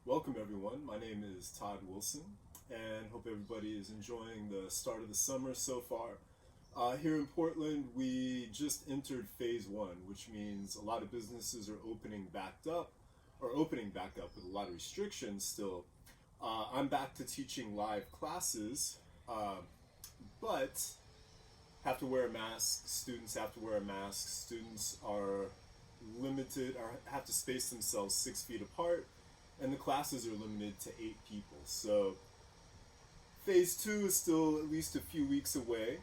Welcome everyone, my name is Todd Wilson and hope everybody is enjoying the start of the summer so far. Here in Portland, we just entered phase one, which means a lot of businesses are opening back up with a lot of restrictions still. I'm back to teaching live classes, but have to wear a mask. Students have to wear a mask. Students are limited or have to space themselves 6 feet apart, and the classes are limited to 8 people. So phase two is still at least a few weeks away,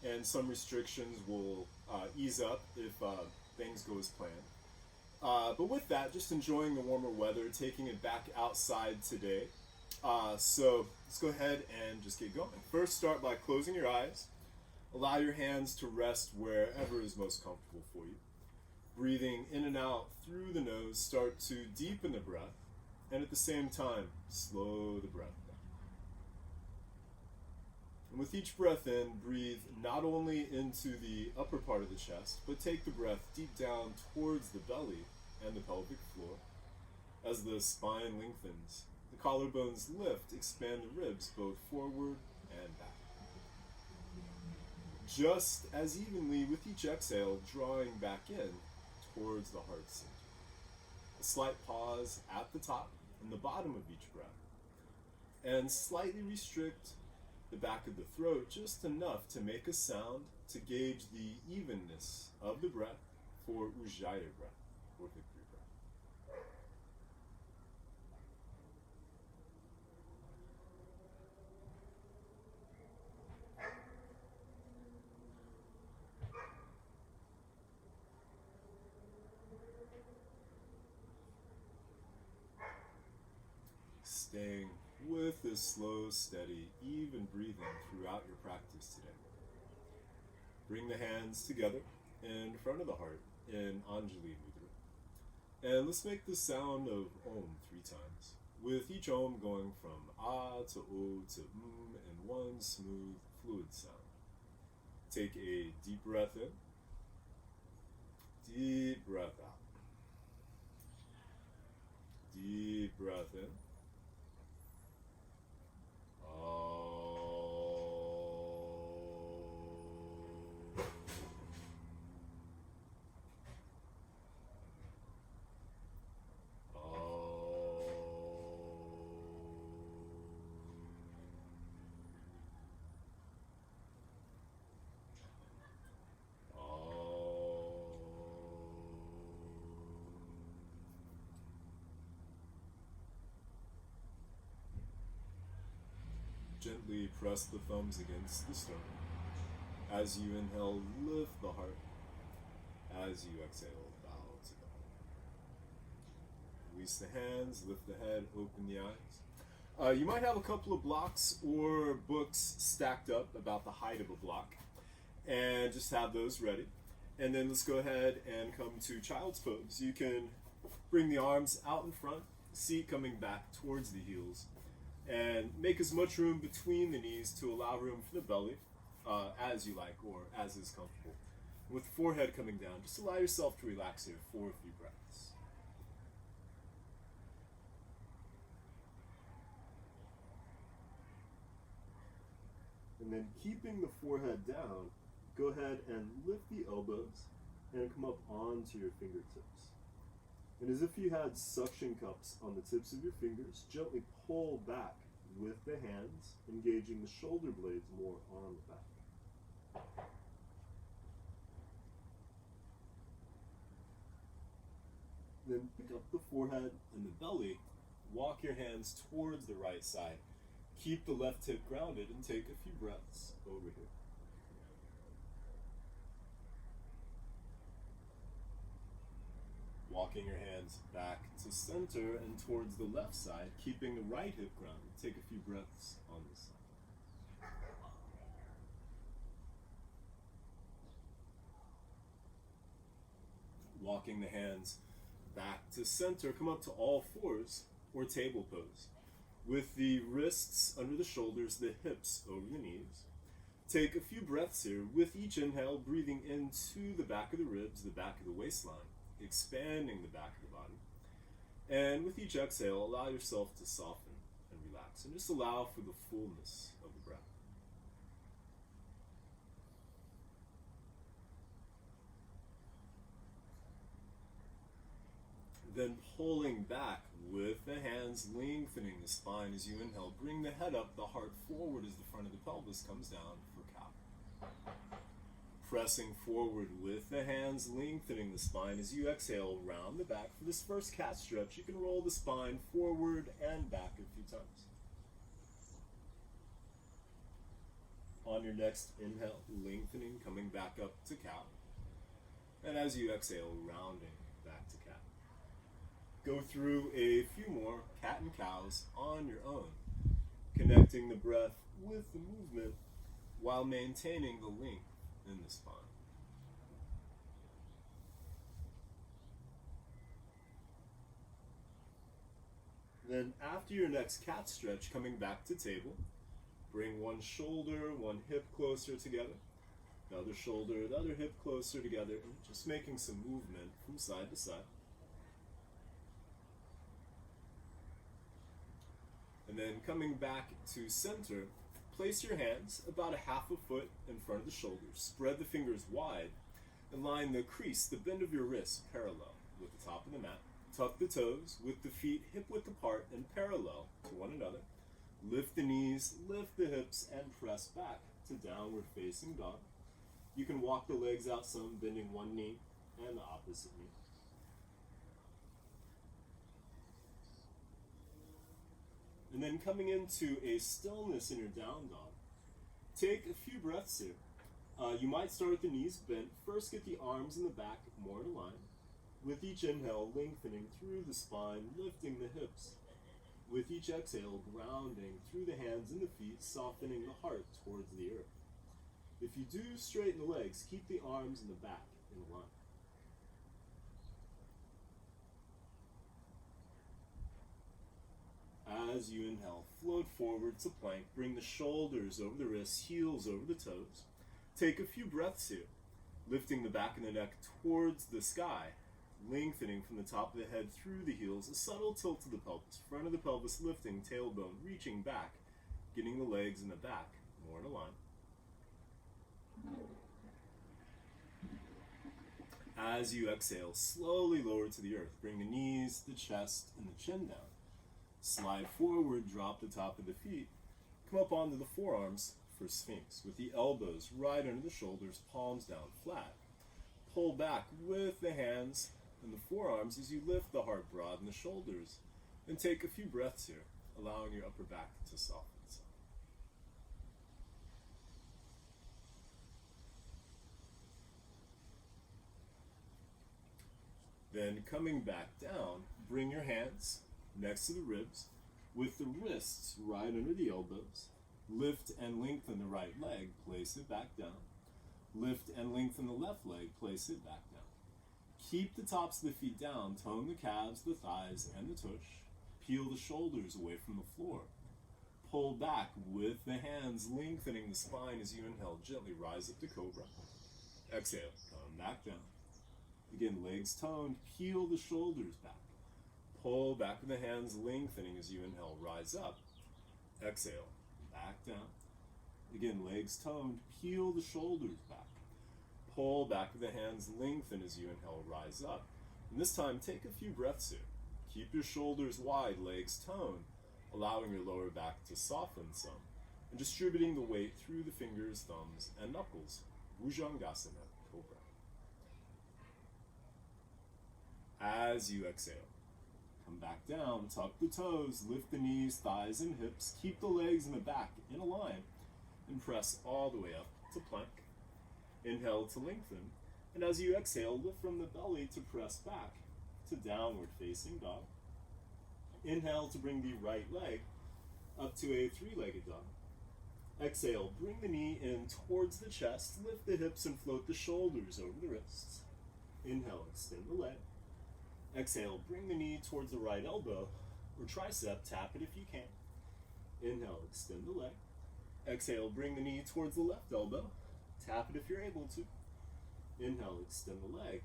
and some restrictions will ease up if things go as planned. But with that, just enjoying the warmer weather, taking it back outside today. So let's go ahead and just get going. First, start by closing your eyes. Allow your hands to rest wherever is most comfortable for you. Breathing in and out through the nose, start to deepen the breath, and at the same time, slow the breath down. And with each breath in, breathe not only into the upper part of the chest, but take the breath deep down towards the belly and the pelvic floor. As the spine lengthens, the collarbones lift, expand the ribs both forward and back. Just as evenly with each exhale, drawing back in towards the heart center. A slight pause at the top and the bottom of each breath, and slightly restrict the back of the throat just enough to make a sound to gauge the evenness of the breath for Ujjayi breath, or victory breath. Staying with this slow, steady, even breathing throughout your practice today. Bring the hands together in front of the heart in Anjali Mudra. And let's make the sound of Om 3 times, with each Om going from Ah to O to in one smooth, fluid sound. Take a deep breath in, deep breath out, deep breath in. Gently press the thumbs against the sternum. As you inhale, lift the heart. As you exhale, bow to the heart. Release the hands, lift the head, open the eyes. You might have a couple of blocks or books stacked up about the height of a block, and just have those ready. And then let's go ahead and come to child's pose. You can bring the arms out in front, seat coming back towards the heels, and make as much room between the knees to allow room for the belly, as you like, or as is comfortable. With the forehead coming down, just allow yourself to relax here for a few breaths. And then keeping the forehead down, go ahead and lift the elbows and come up onto your fingertips. And as if you had suction cups on the tips of your fingers, gently pull back with the hands, engaging the shoulder blades more on the back. Then pick up the forehead and the belly, walk your hands towards the right side. Keep the left hip grounded and take a few breaths over here. Walking your hands back to center and towards the left side, keeping the right hip grounded. Take a few breaths on this side. Walking the hands back to center, come up to all fours or table pose. With the wrists under the shoulders, the hips over the knees. Take a few breaths here. With each inhale, breathing into the back of the ribs, the back of the waistline, expanding the back of the body. And with each exhale, allow yourself to soften and relax, and just allow for the fullness of the breath. Then pulling back with the hands, lengthening the spine as you inhale. Bring the head up, the heart forward as the front of the pelvis comes down for cow. Pressing forward with the hands, lengthening the spine as you exhale, round the back. For this first cat stretch, you can roll the spine forward and back a few times. On your next inhale, lengthening, coming back up to cow. And as you exhale, rounding back to cat. Go through a few more cat and cows on your own, connecting the breath with the movement while maintaining the length in the spine. Then after your next cat stretch, coming back to table, bring one shoulder, one hip closer together, the other shoulder, the other hip closer together, and just making some movement from side to side. And then coming back to center, place your hands about a half a foot in front of the shoulders. Spread the fingers wide and line the crease, the bend of your wrist, parallel with the top of the mat. Tuck the toes with the feet hip width apart and parallel to one another. Lift the knees, lift the hips, and press back to downward facing dog. You can walk the legs out some, bending one knee and the opposite knee. And then coming into a stillness in your down dog. Take a few breaths here. You might start with the knees bent. First, get the arms in the back more in line. With each inhale, lengthening through the spine, lifting the hips. With each exhale, grounding through the hands and the feet, softening the heart towards the earth. If you do straighten the legs, keep the arms in the back in line. As you inhale, float forward to plank. Bring the shoulders over the wrists, heels over the toes. Take a few breaths here, lifting the back of the neck towards the sky, lengthening from the top of the head through the heels, a subtle tilt to the pelvis, front of the pelvis lifting, tailbone reaching back, getting the legs in the back more in a line. As you exhale, slowly lower to the earth. Bring the knees, the chest, and the chin down. Slide forward, drop the top of the feet. Come up onto the forearms for Sphinx, with the elbows right under the shoulders, palms down flat. Pull back with the hands and the forearms as you lift the heart, broaden the shoulders, and take a few breaths here, allowing your upper back to soften. Then coming back down, bring your hands next to the ribs with the wrists right under the elbows. Lift and lengthen the right leg, place it back down. Lift and lengthen the left leg, place it back down. Keep the tops of the feet down, tone the calves, the thighs, and the tush. Peel the shoulders away from the floor. Pull back with the hands, lengthening the spine as you inhale. Gently rise up to cobra. Exhale, come back down. Again, legs toned, peel the shoulders back. Pull back with the hands, lengthening as you inhale, rise up. Exhale, back down. Again, legs toned, peel the shoulders back. Pull back with the hands, lengthen as you inhale, rise up. And this time, take a few breaths here. Keep your shoulders wide, legs toned, allowing your lower back to soften some, and distributing the weight through the fingers, thumbs, and knuckles. Bhujangasana, cobra. As you exhale, come back down, tuck the toes, lift the knees, thighs, and hips. Keep the legs in the back in a line, and press all the way up to plank. Inhale to lengthen, and as you exhale, lift from the belly to press back to downward facing dog. Inhale to bring the right leg up to a three-legged dog. Exhale, bring the knee in towards the chest, lift the hips and float the shoulders over the wrists. Inhale, extend the leg. Exhale, bring the knee towards the right elbow or tricep, tap it if you can. Inhale, extend the leg. Exhale, bring the knee towards the left elbow, tap it if you're able to. Inhale, extend the leg.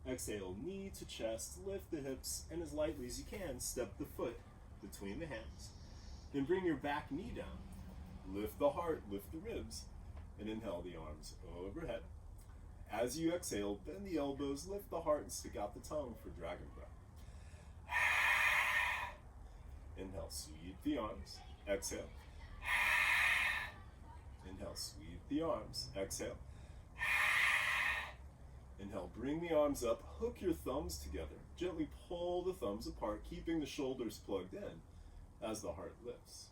Exhale, knee to chest, lift the hips, and as lightly as you can, step the foot between the hands. Then bring your back knee down. Lift the heart, lift the ribs, and inhale the arms overhead. As you exhale, bend the elbows, lift the heart, and stick out the tongue for dragon breath. Inhale, sweep the arms. Exhale. Inhale, sweep the arms. Exhale. Inhale, bring the arms up, hook your thumbs together. Gently pull the thumbs apart, keeping the shoulders plugged in as the heart lifts.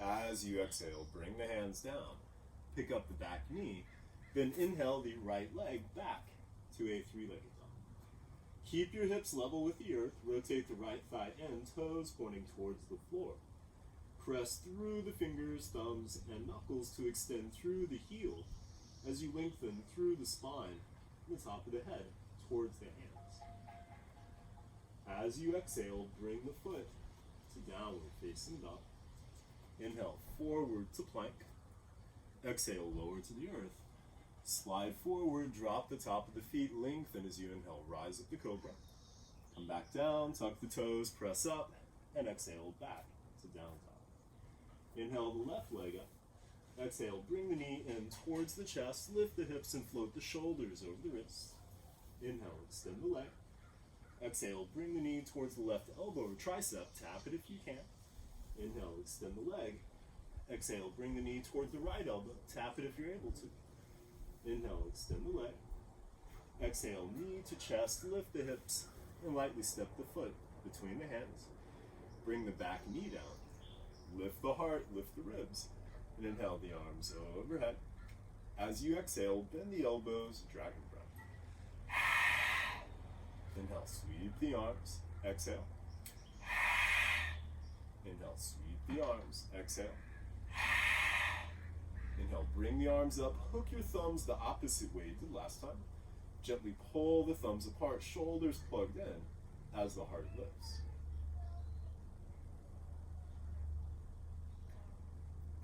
As you exhale, bring the hands down. Pick up the back knee, then inhale the right leg back to a three-legged dog. Keep your hips level with the earth. Rotate the right thigh in, toes pointing towards the floor. Press through the fingers, thumbs, and knuckles to extend through the heel as you lengthen through the spine and the top of the head towards the hands. As you exhale, bring the foot to downward facing dog. Inhale, forward to plank. Exhale, lower to the earth. Slide forward, drop the top of the feet, lengthen as you inhale, rise up to cobra. Come back down, tuck the toes, press up, and exhale back to down dog. Inhale the left leg up. Exhale, bring the knee in towards the chest, lift the hips and float the shoulders over the wrists. Inhale, extend the leg. Exhale, bring the knee towards the left elbow or tricep, tap it if you can. Inhale, extend the leg. Exhale, bring the knee towards the right elbow, tap it if you're able to. Inhale, extend the leg. Exhale, knee to chest, lift the hips, and lightly step the foot between the hands. Bring the back knee down. Lift the heart, lift the ribs, and inhale the arms overhead. As you exhale, bend the elbows, dragon breath. Inhale, sweep the arms, exhale. Inhale, sweep the arms, exhale. Inhale, bring the arms up, hook your thumbs the opposite way you did last time. Gently pull the thumbs apart, shoulders plugged in as the heart lifts.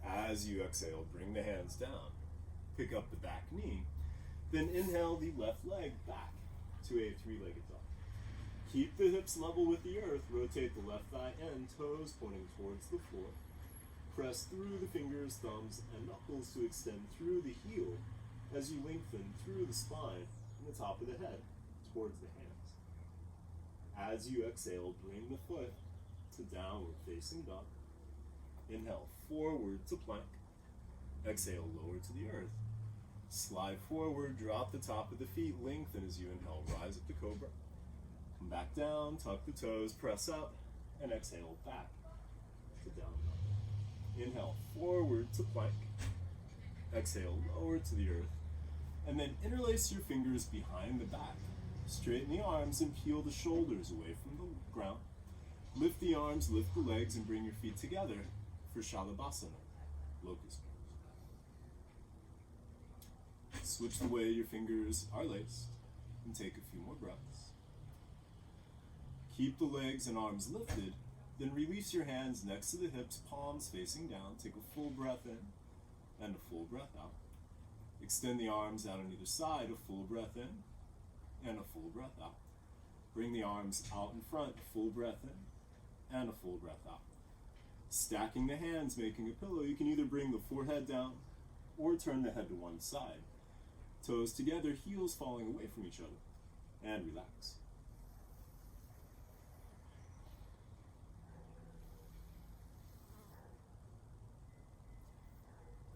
As you exhale, bring the hands down. Pick up the back knee. Then inhale the left leg back to a three-legged dog. Keep the hips level with the earth. Rotate the left thigh in, toes pointing towards the floor. Press through the fingers, thumbs, and knuckles to extend through the heel as you lengthen through the spine and the top of the head towards the hands. As you exhale, bring the foot to downward facing dog. Inhale, forward to plank. Exhale, lower to the earth. Slide forward, drop the top of the feet, lengthen as you inhale, rise up to cobra. Come back down, tuck the toes, press up, and exhale back to down dog. Inhale, forward to plank. Exhale, lower to the earth. And then interlace your fingers behind the back. Straighten the arms and peel the shoulders away from the ground. Lift the arms, lift the legs, and bring your feet together for shavasana, locust pose. Switch the way your fingers are laced and take a few more breaths. Keep the legs and arms lifted, then release your hands next to the hips, palms facing down. Take a full breath in and a full breath out. Extend the arms out on either side, a full breath in and a full breath out. Bring the arms out in front, full breath in and a full breath out. Stacking the hands, making a pillow. You can either bring the forehead down or turn the head to one side. Toes together, heels falling away from each other. And relax.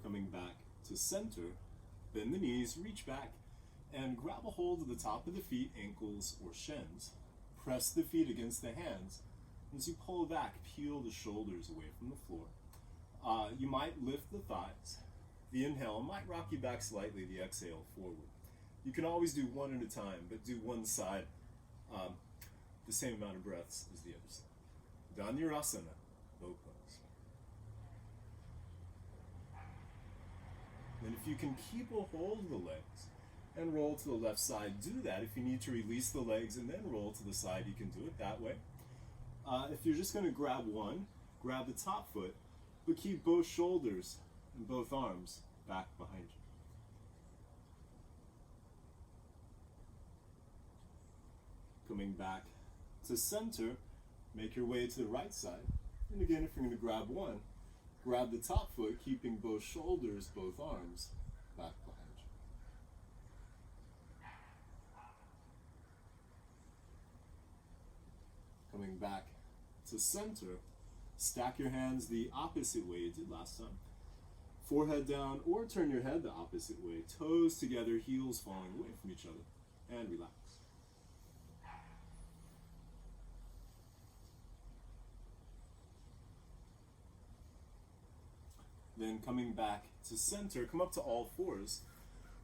Coming back to center, bend the knees, reach back, and grab a hold of the top of the feet, ankles, or shins. Press the feet against the hands. As you pull back, peel the shoulders away from the floor. You might lift the thighs. The inhale might rock you back slightly, the exhale forward. You can always do one at a time, but do one side the same amount of breaths as the other side. Dhanurasana, bow pose. And if you can keep a hold of the legs and roll to the left side, do that. If you need to release the legs and then roll to the side, you can do it that way. If you're just going to grab one, grab the top foot, but keep both shoulders and both arms back behind Coming back to center, make your way to the right side. And again, if you're going to grab one, grab the top foot, keeping both shoulders, both arms back behind you. Coming back to center, stack your hands the opposite way you did last time. Forehead down, or turn your head the opposite way. Toes together, heels falling away from each other. And relax. Then coming back to center, come up to all fours,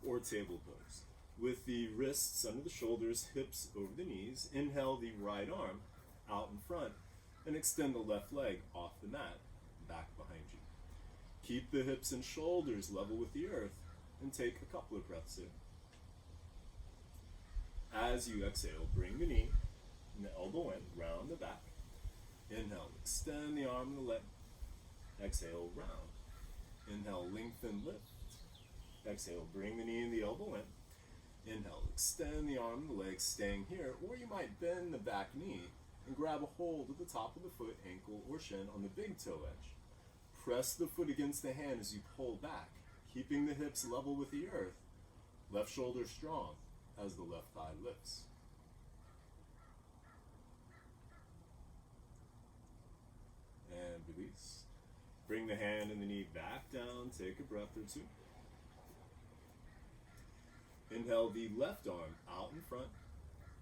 or table pose. With the wrists under the shoulders, hips over the knees, inhale the right arm out in front, and extend the left leg off the mat, back behind you. Keep the hips and shoulders level with the earth, and take a couple of breaths in. As you exhale, bring the knee and the elbow in, round the back. Inhale, extend the arm and the leg. Exhale, round. Inhale, lengthen, lift. Exhale, bring the knee and the elbow in. Inhale, extend the arm and the leg, staying here, or you might bend the back knee and grab a hold at the top of the foot, ankle, or shin on the big toe edge. Press the foot against the hand as you pull back, keeping the hips level with the earth. Left shoulder strong as the left thigh lifts. And release. Bring the hand and the knee back down, take a breath or two. Inhale the left arm out in front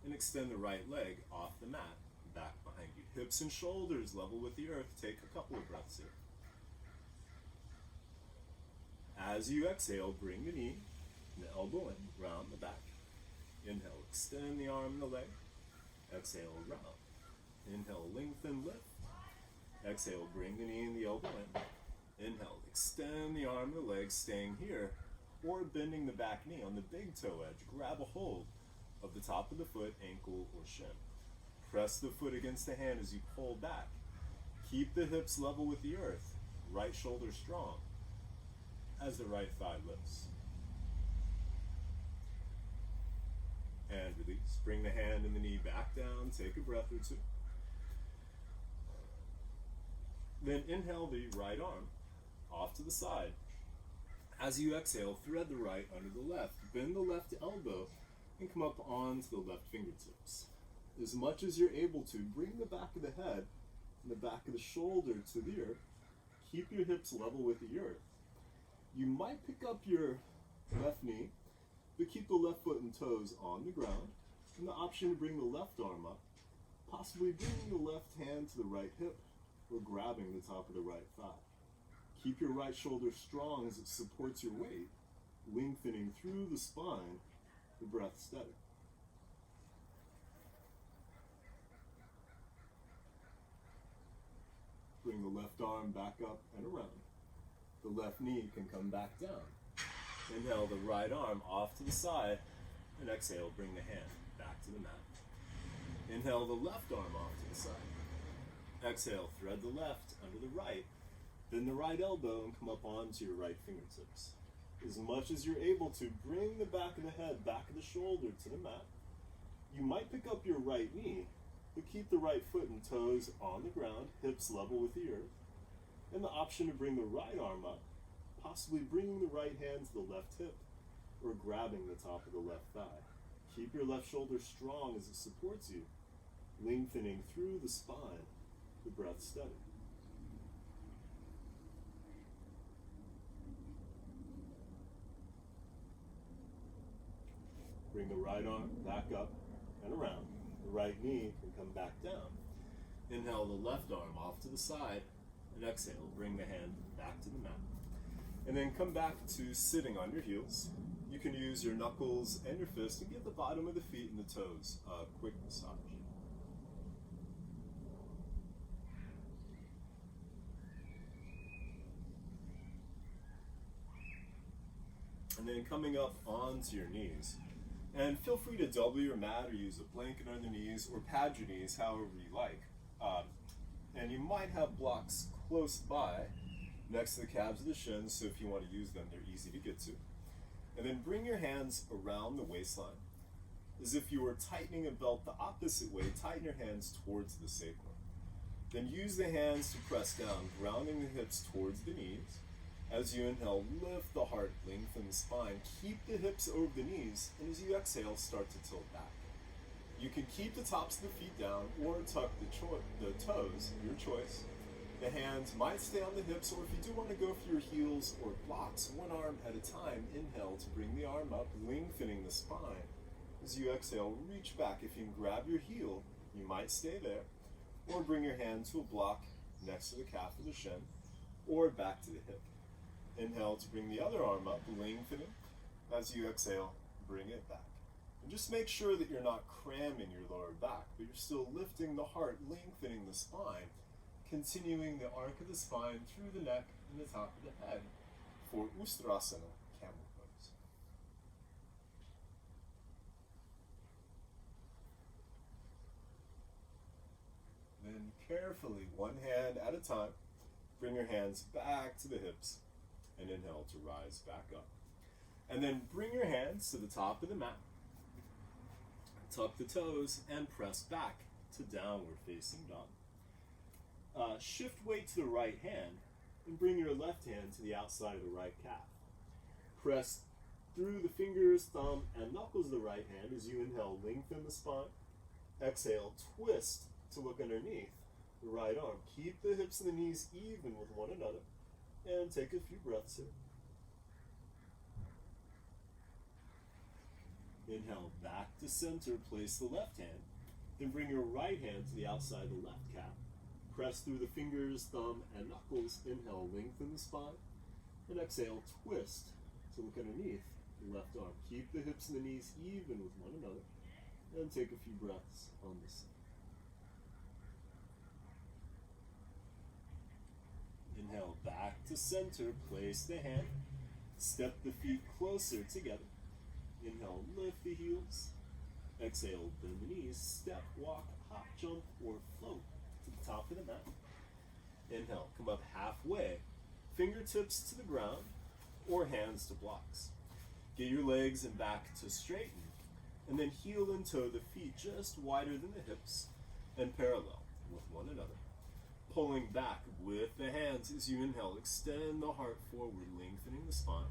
and extend the right leg off the mat, back behind you. Hips and shoulders level with the earth. Take a couple of breaths here. As you exhale, bring the knee and the elbow in, round the back. Inhale, extend the arm and the leg. Exhale, round. Inhale, lengthen, lift. Exhale, bring the knee and the elbow in. Inhale, extend the arm and the leg, staying here, or bending the back knee on the big toe edge. Grab a hold of the top of the foot, ankle, or shin. Press the foot against the hand as you pull back. Keep the hips level with the earth. Right shoulder strong as the right thigh lifts. And release. Bring the hand and the knee back down. Take a breath or two. Then inhale the right arm off to the side. As you exhale, thread the right under the left. Bend the left elbow and come up onto the left fingertips. As much as you're able to, bring the back of the head and the back of the shoulder to the earth. Keep your hips level with the earth. You might pick up your left knee, but keep the left foot and toes on the ground. And the option to bring the left arm up, possibly bringing the left hand to the right hip, or grabbing the top of the right thigh. Keep your right shoulder strong as it supports your weight, lengthening through the spine, the breath steady. Bring the left arm back up and around. The left knee can come back down. Inhale the right arm off to the side, and exhale, bring the hand back to the mat. Inhale the left arm off to the side. Exhale, thread the left under the right, bend the right elbow and come up onto your right fingertips. As much as you're able to, bring the back of the head, back of the shoulder to the mat. You might pick up your right knee, but keep the right foot and toes on the ground, hips level with the earth. And the option to bring the right arm up, possibly bringing the right hand to the left hip, or grabbing the top of the left thigh. Keep your left shoulder strong as it supports you, lengthening through the spine, the breath steady. Bring the right arm back up and around. The right knee can come back down. Inhale the left arm off to the side, and exhale, bring the hand back to the mat. And then come back to sitting on your heels. You can use your knuckles and your fist and give the bottom of the feet and the toes a quick massage. And then coming up onto your knees. And feel free to double your mat or use a blanket on your knees or pad your knees however you like. And you might have blocks close by next to the calves of the shins, so if you want to use them, they're easy to get to. And then bring your hands around the waistline. as if you were tightening a belt the opposite way. Tighten your hands towards the sacrum. Then use the hands to press down, grounding the hips towards the knees. As you inhale, lift the heart, lengthen the spine. Keep the hips over the knees, and as you exhale, start to tilt back. You can keep the tops of the feet down or tuck the toes, your choice. The hands might stay on the hips, or if you do want to go for your heels or blocks, one arm at a time, inhale to bring the arm up, lengthening the spine. As you exhale, reach back. If you can grab your heel, you might stay there, or bring your hand to a block next to the calf or the shin, or back to the hip. Inhale to bring the other arm up, lengthening. As you exhale, bring it back. And just make sure that you're not cramming your lower back, but you're still lifting the heart, lengthening the spine, continuing the arc of the spine through the neck and the top of the head for Ustrasana, camel pose. Then carefully, one hand at a time, bring your hands back to the hips and inhale to rise back up. And then bring your hands to the top of the mat. Tuck the toes and press back to downward facing dog. Shift weight to the right hand and bring your left hand to the outside of the right calf. Press through the fingers, thumb, and knuckles of the right hand as you inhale, lengthen the spine. Exhale, twist to look underneath the right arm. Keep the hips and the knees even with one another and take a few breaths here. Inhale, back to center, place the left hand, then bring your right hand to the outside of the left calf. Press through the fingers, thumb, and knuckles. Inhale, lengthen the spine, and exhale, twist to look underneath the left arm. Keep the hips and the knees even with one another, and take a few breaths on this side. Inhale, back to center, place the hand, step the feet closer together. Inhale, lift the heels. Exhale, bend the knees, step, walk, hop, jump, or float to the top of the mat. Inhale, come up halfway, fingertips to the ground, or hands to blocks. Get your legs and back to straighten, and then heel and toe the feet just wider than the hips and parallel with one another. Pulling back with the hands as you inhale, extend the heart forward, lengthening the spine.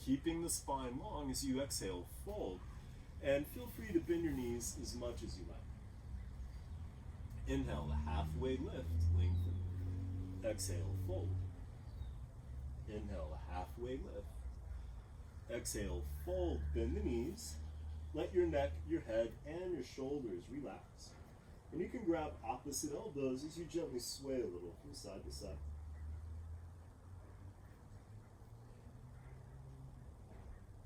Keeping the spine long as you exhale, fold, and feel free to bend your knees as much as you like. Inhale, a halfway lift, lengthen. Exhale, fold. Inhale, a halfway lift. Exhale, fold, bend the knees. Let your neck, your head, and your shoulders relax. And you can grab opposite elbows as you gently sway a little from side to side.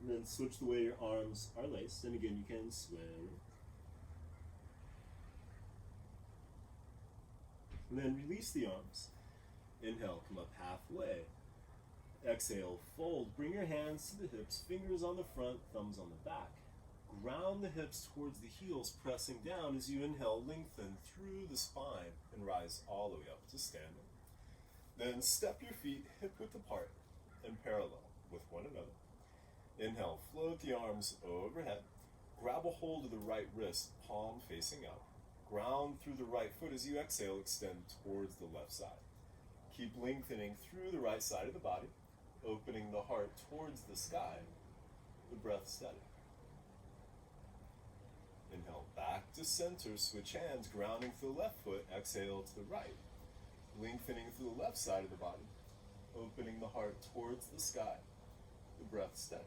And then switch the way your arms are laced. And again, you can sway. And then release the arms. Inhale, come up halfway. Exhale, fold. Bring your hands to the hips, fingers on the front, thumbs on the back. Ground the hips towards the heels, pressing down as you inhale, lengthen through the spine and rise all the way up to standing. Then step your feet hip width apart and parallel with one another. Inhale, float the arms overhead. Grab a hold of the right wrist, palm facing out. Ground through the right foot as you exhale, extend towards the left side. Keep lengthening through the right side of the body, opening the heart towards the sky, the breath steady. Inhale, back to center, switch hands, grounding through the left foot, exhale to the right. Lengthening through the left side of the body, opening the heart towards the sky, the breath steady.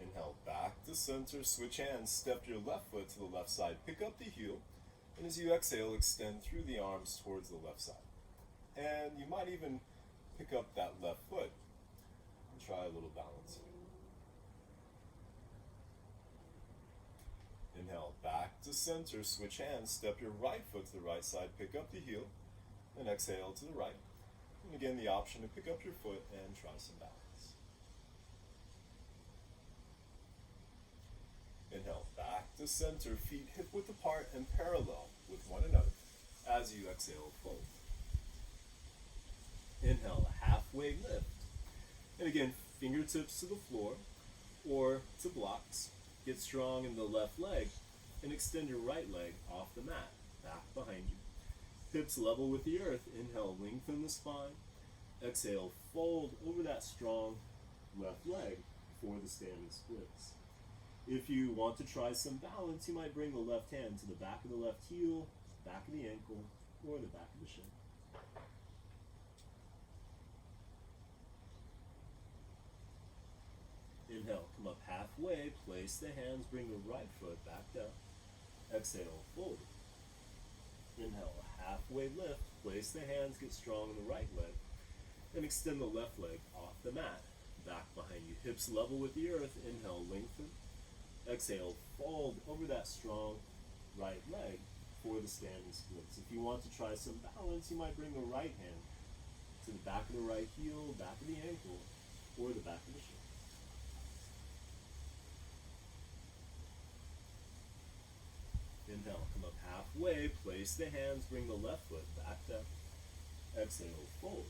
Inhale, back to center, switch hands, step your left foot to the left side, pick up the heel, and as you exhale, extend through the arms towards the left side. And you might even pick up that left foot and try a little balance here. Inhale, back to center, switch hands, step your right foot to the right side, pick up the heel, and exhale to the right. And again, the option to pick up your foot and try some balance. Inhale, back to center, feet hip width apart and parallel with one another. As you exhale, fold. Inhale, a halfway lift. And again, fingertips to the floor. or to blocks. Get strong in the left leg and extend your right leg off the mat, back behind you. Hips level with the earth. Inhale, lengthen the spine. Exhale, fold over that strong left leg for the standing splits. If you want to try some balance, you might bring the left hand to the back of the left heel, back of the ankle, or the back of the shin. Inhale, come up halfway, place the hands, bring the right foot back down. Exhale, fold. Inhale, halfway lift, place the hands, get strong in the right leg, and extend the left leg off the mat, back behind you. Hips level with the earth. Inhale, lengthen. Exhale, fold over that strong right leg for the standing splits. If you want to try some balance, you might bring the right hand to the back of the right heel, back of the ankle, or the back of the shin. Inhale, come up halfway, place the hands, bring the left foot back down. Exhale, fold.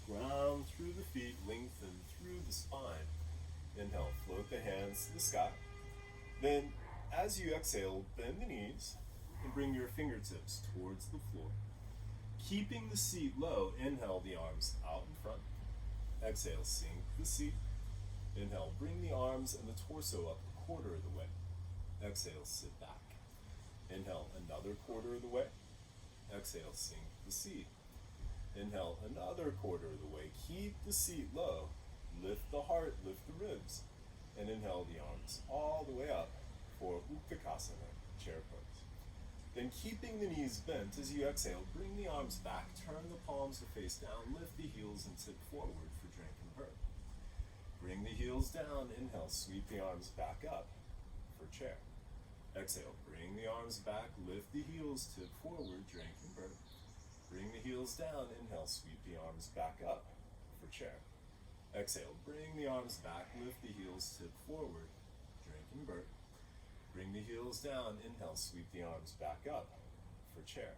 Ground through the feet, lengthen through the spine. Inhale, float the hands to the sky. Then, as you exhale, bend the knees and bring your fingertips towards the floor. Keeping the seat low, inhale the arms out in front. Exhale, sink the seat. Inhale, bring the arms and the torso up a quarter of the way. Exhale, sit back. Inhale, another quarter of the way. Exhale, sink the seat. Inhale, another quarter of the way. Keep the seat low. Lift the heart, lift the ribs. And inhale the arms all the way up for Uttanasana, chair pose. Then keeping the knees bent as you exhale, bring the arms back, turn the palms to face down, lift the heels and tip forward for drinking bird. Bring the heels down, inhale, sweep the arms back up for chair. Exhale, bring the arms back, lift the heels, tip forward, drinking bird. Bring the heels down, inhale, sweep the arms back up for chair. Exhale, bring the arms back, lift the heels, tip forward, drinking bird. Bring the heels down, inhale, sweep the arms back up for chair.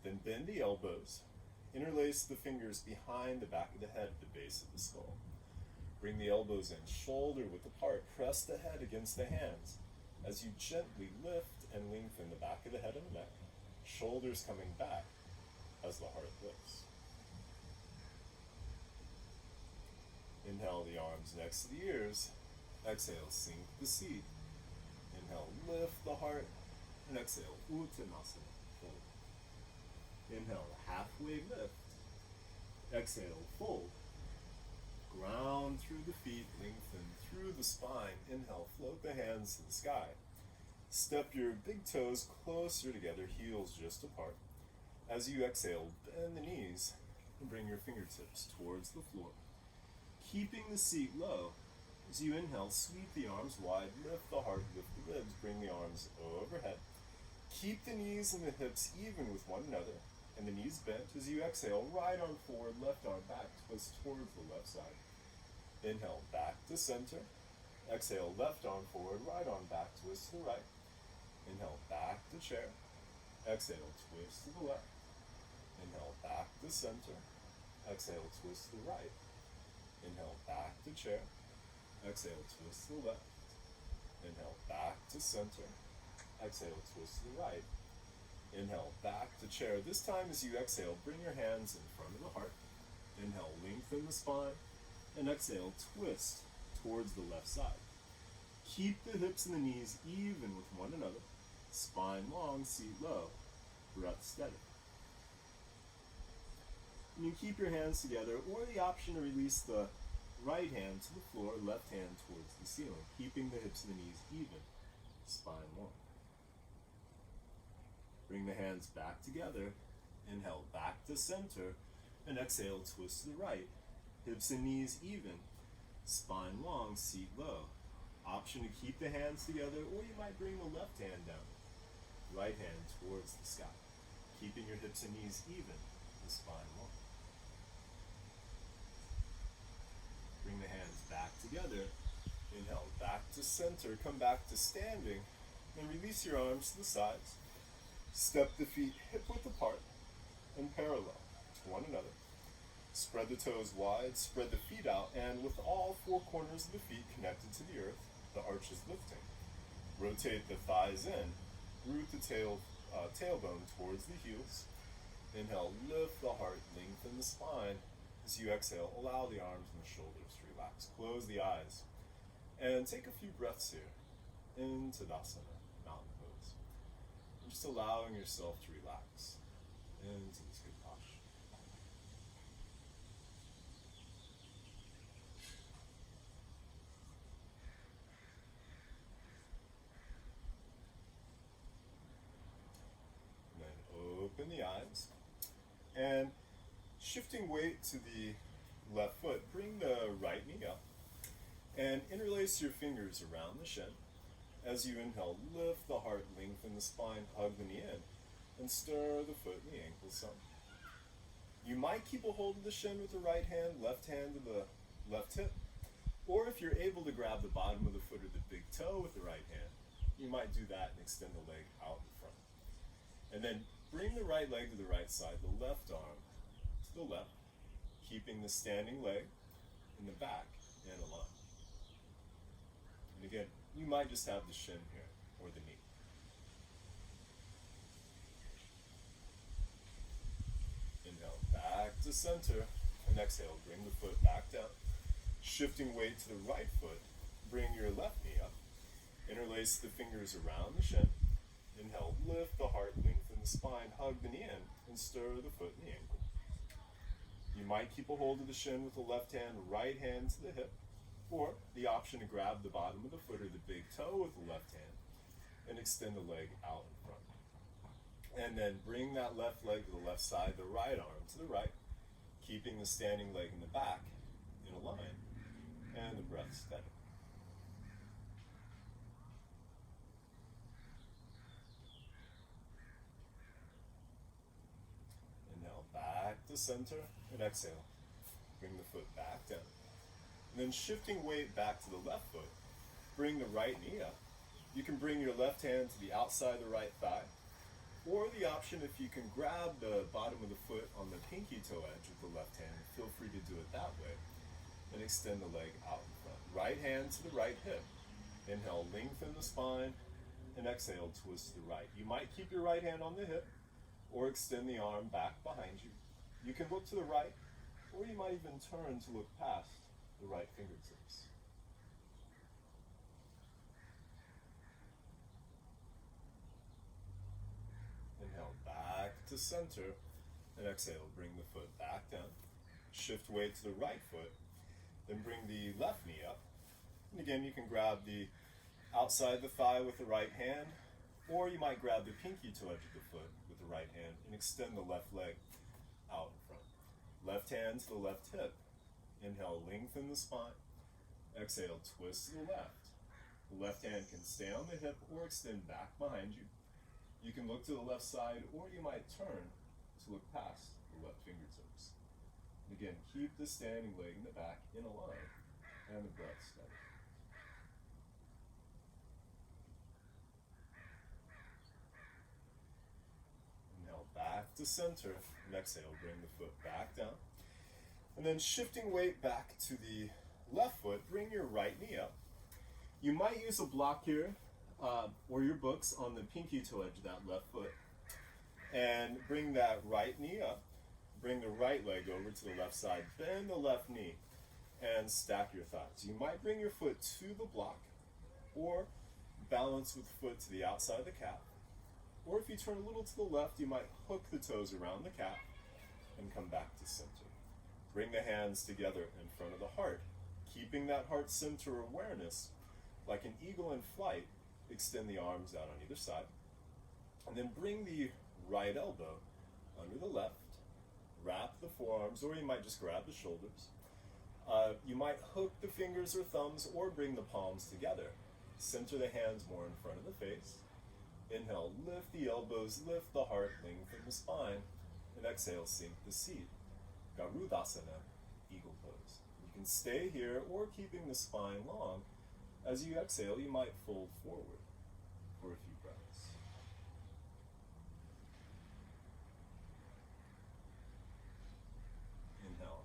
Then bend the elbows, interlace the fingers behind the back of the head at the base of the skull. Bring the elbows in, shoulder width apart, press the head against the hands as you gently lift and lengthen the back of the head and the neck, shoulders coming back as the heart lifts. Inhale the arms next to the ears. Exhale, sink the seat. Inhale, lift the heart. And exhale, Uttanasana, fold. Inhale, halfway lift. Exhale, fold. Ground through the feet, lengthen through the spine. Inhale, float the hands to the sky. Step your big toes closer together, heels just apart. As you exhale, bend the knees and bring your fingertips towards the floor. Keeping the seat low, as you inhale, sweep the arms wide, lift the heart, lift the ribs, bring the arms overhead. Keep the knees and the hips even with one another, and the knees bent. As you exhale, right arm forward, left arm back, twist towards the left side. Inhale, back to center. Exhale, left arm forward, right arm back, twist to the right. Inhale, back to chair. Exhale, twist to the left. Inhale, back to center. Exhale, twist to the right. Inhale, back to chair. Exhale, twist to the left. Inhale, back to center. Exhale, twist to the right. Inhale, back to chair. This time as you exhale, bring your hands in front of the heart. Inhale, lengthen the spine. And exhale, twist towards the left side. Keep the hips and the knees even with one another. Spine long, seat low, breath steady. And you keep your hands together, or the option to release the right hand to the floor, left hand towards the ceiling, keeping the hips and the knees even, spine long. Bring the hands back together. Inhale, back to center. And exhale, twist to the right. Hips and knees even, spine long, seat low. Option to keep the hands together, or you might bring the left hand down. Right hand towards the sky. Keeping your hips and knees even, the spine long. Bring the hands back together. Inhale, back to center. Come back to standing. And release your arms to the sides. Step the feet hip width apart and parallel to one another. Spread the toes wide, spread the feet out, and with all four corners of the feet connected to the earth, the arch is lifting. Rotate the thighs in, root the tailbone towards the heels. Inhale, lift the heart, lengthen the spine. As you exhale, allow the arms and the shoulders to relax. Close the eyes, and take a few breaths here into Tadasana, mountain pose. And just allowing yourself to relax into this good posture. And then open the eyes, and shifting weight to the left foot, bring the right knee up, and interlace your fingers around the shin. As you inhale, lift the heart, lengthen the spine, hug the knee in, and stir the foot and the ankle some. You might keep a hold of the shin with the right hand to the left hip, or if you're able to grab the bottom of the foot or the big toe with the right hand, you might do that and extend the leg out in front. And then bring the right leg to the right side, the left arm to the left, keeping the standing leg in the back and aligned. And again, you might just have the shin here or the knee. Inhale, back to center, and exhale, bring the foot back down. Shifting weight to the right foot, bring your left knee up. Interlace the fingers around the shin. Inhale, lift the heart, lengthen the spine, hug the knee in, and stir the foot and the ankle. You might keep a hold of the shin with the left hand, right hand to the hip, or the option to grab the bottom of the foot or the big toe with the left hand and extend the leg out in front. And then bring that left leg to the left side, the right arm to the right, keeping the standing leg in the back in a line, and the breath steady. Inhale, back to center, and exhale. Bring the foot back down. And then shifting weight back to the left foot, bring the right knee up. You can bring your left hand to the outside of the right thigh, or the option, if you can grab the bottom of the foot on the pinky toe edge with the left hand, feel free to do it that way, and extend the leg out in front. Right hand to the right hip. Inhale, lengthen the spine, and exhale, twist to the right. You might keep your right hand on the hip, or extend the arm back behind you. You can look to the right, or you might even turn to look past the right fingertips. Inhale, back to center, and exhale, bring the foot back down. Shift weight to the right foot, then bring the left knee up. And again, you can grab the outside the thigh with the right hand, or you might grab the pinky toe edge of the foot with the right hand and extend the left leg out in front. Left hand to the left hip. Inhale, lengthen the spine. Exhale, twist to the left. The left hand can stay on the hip or extend back behind you. You can look to the left side, or you might turn to look past the left fingertips. And again, keep the standing leg in the back in a line, and the breath steady. Inhale, back to center, and exhale, bring the foot back down. And then shifting weight back to the left foot, bring your right knee up. You might use a block here, or your books on the pinky toe edge of that left foot. And bring that right knee up. Bring the right leg over to the left side. Bend the left knee and stack your thighs. You might bring your foot to the block, or balance with the foot to the outside of the calf. Or if you turn a little to the left, you might hook the toes around the calf and come back to center. Bring the hands together in front of the heart, keeping that heart center awareness. Like an eagle in flight, extend the arms out on either side. And then bring the right elbow under the left. Wrap the forearms, or you might just grab the shoulders. You might hook the fingers or thumbs, or bring the palms together. Center the hands more in front of the face. Inhale, lift the elbows, lift the heart, lengthen the spine. And exhale, sink the seat. Garudasana, eagle pose. You can stay here or keeping the spine long. As you exhale, you might fold forward for a few breaths. Inhale,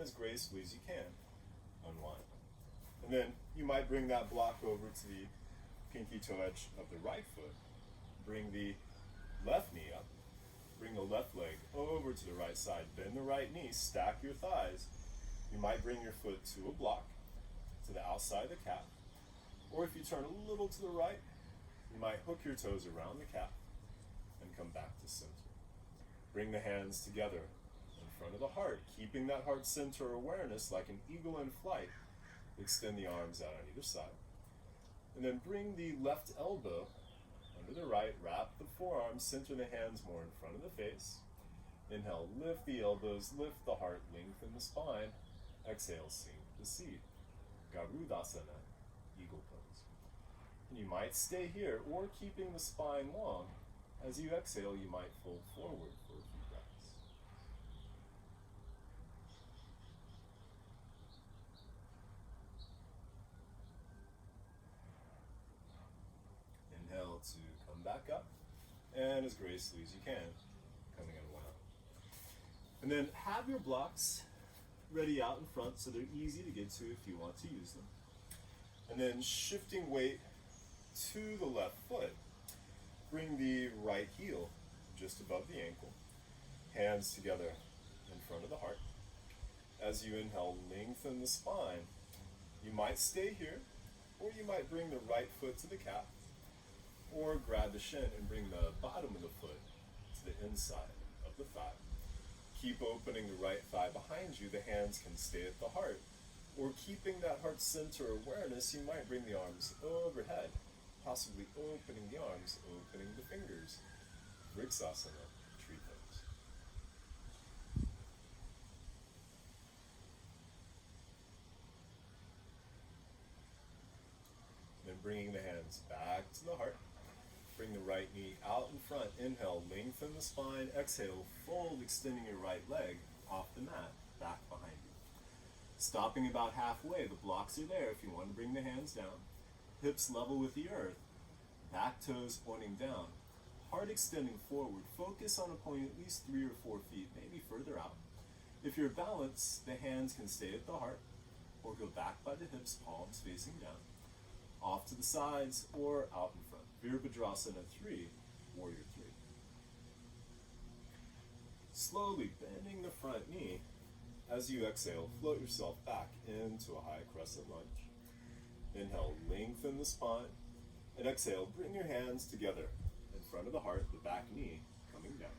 as gracefully as you can, unwind. And then you might bring that block over to the pinky toe edge of the right foot. Bring the left knee up. Bring the left leg over to the right side. Bend the right knee, stack your thighs. You might bring your foot to a block, to the outside of the calf. Or if you turn a little to the right, you might hook your toes around the calf and come back to center. Bring the hands together in front of the heart, keeping that heart center awareness like an eagle in flight. Extend the arms out on either side. And then bring the left elbow under the right, wrap the forearms, center the hands more in front of the face. Inhale, lift the elbows, lift the heart, lengthen the spine. Exhale, sink the seat. Garudasana, eagle pose. And you might stay here, or keeping the spine long. As you exhale, you might fold forward for a few breaths. Inhale to come back up, and as gracefully as you can, coming unwound. And then have your blocks ready out in front so they're easy to get to if you want to use them. And then shifting weight to the left foot. Bring the right heel just above the ankle, hands together in front of the heart. As you inhale, lengthen the spine. You might stay here, or you might bring the right foot to the calf, or grab the shin and bring the bottom of the foot to the inside of the thigh. Keep opening the right thigh behind you. The hands can stay at the heart. Or keeping that heart center awareness, you might bring the arms overhead, possibly opening the arms, opening the fingers. Vriksasana, tree pose. Then bringing the hands back to the heart. Bring the right knee out in front. Inhale, lengthen the spine. Exhale, fold, extending your right leg off the mat, back behind you. Stopping about halfway. The blocks are there if you want to bring the hands down. Hips level with the earth. Back toes pointing down. Heart extending forward. Focus on a point at least 3 or 4 feet, maybe further out. If you're balanced, the hands can stay at the heart or go back by the hips, palms facing down. Off to the sides or out in front. Virabhadrasana 3, Warrior 3. Slowly bending the front knee. As you exhale, float yourself back into a high crescent lunge. Inhale, lengthen the spine. And exhale, bring your hands together in front of the heart, the back knee coming down.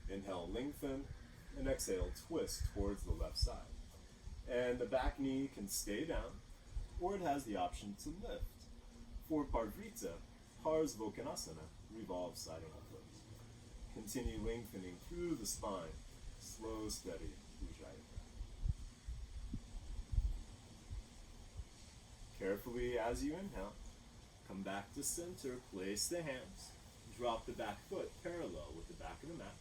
Inhale, lengthen, and exhale, twist towards the left side. And the back knee can stay down, or it has the option to lift. For Parvrita, Parsvokhanasana, revolve side upwards. Continue lengthening through the spine, slow, steady, Ujjayi. Carefully as you inhale, come back to center, place the hands, drop the back foot parallel with the back of the mat.